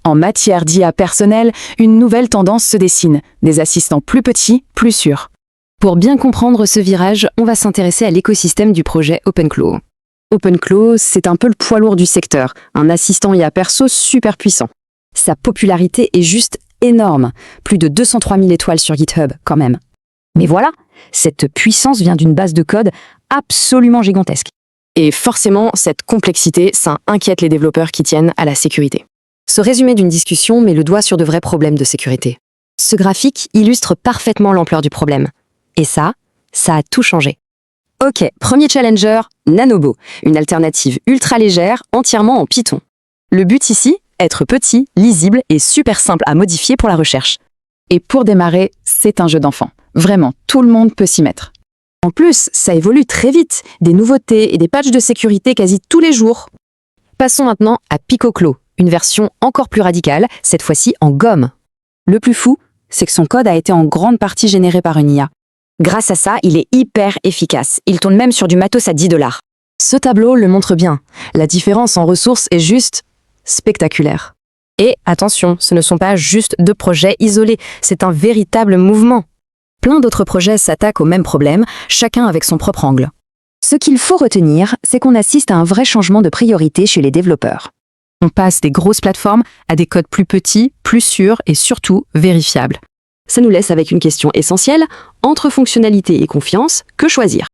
En matière d'IA personnelle, une nouvelle tendance se dessine, des assistants plus petits, plus sûrs. Pour bien comprendre ce virage, on va s'intéresser à l'écosystème du projet OpenClaw. OpenClaw, c'est un peu le poids lourd du secteur, un assistant IA perso super puissant. Sa popularité est juste énorme, plus de 203 000 étoiles sur GitHub quand même. Mais voilà, cette puissance vient d'une base de code absolument gigantesque. Et forcément, cette complexité, ça inquiète les développeurs qui tiennent à la sécurité. Ce résumé d'une discussion met le doigt sur de vrais problèmes de sécurité. Ce graphique illustre parfaitement l'ampleur du problème. Et ça a tout changé. Ok, premier challenger, Nanobo, une alternative ultra légère, entièrement en Python. Le but ici, être petit, lisible et super simple à modifier pour la recherche. Et pour démarrer, c'est un jeu d'enfant. Vraiment, tout le monde peut s'y mettre. En plus, ça évolue très vite, des nouveautés et des patchs de sécurité quasi tous les jours. Passons maintenant à PicoClaw, une version encore plus radicale, cette fois-ci en gomme. Le plus fou, c'est que son code a été en grande partie généré par une IA. Grâce à ça, il est hyper efficace. Il tourne même sur du matos à 10 $. Ce tableau le montre bien. La différence en ressources est juste spectaculaire. Et attention, ce ne sont pas juste deux projets isolés, c'est un véritable mouvement. Plein d'autres projets s'attaquent au même problème, chacun avec son propre angle. Ce qu'il faut retenir, c'est qu'on assiste à un vrai changement de priorité chez les développeurs. On passe des grosses plateformes à des codes plus petits, plus sûrs et surtout vérifiables. Ça nous laisse avec une question essentielle, entre fonctionnalité et confiance, que choisir ?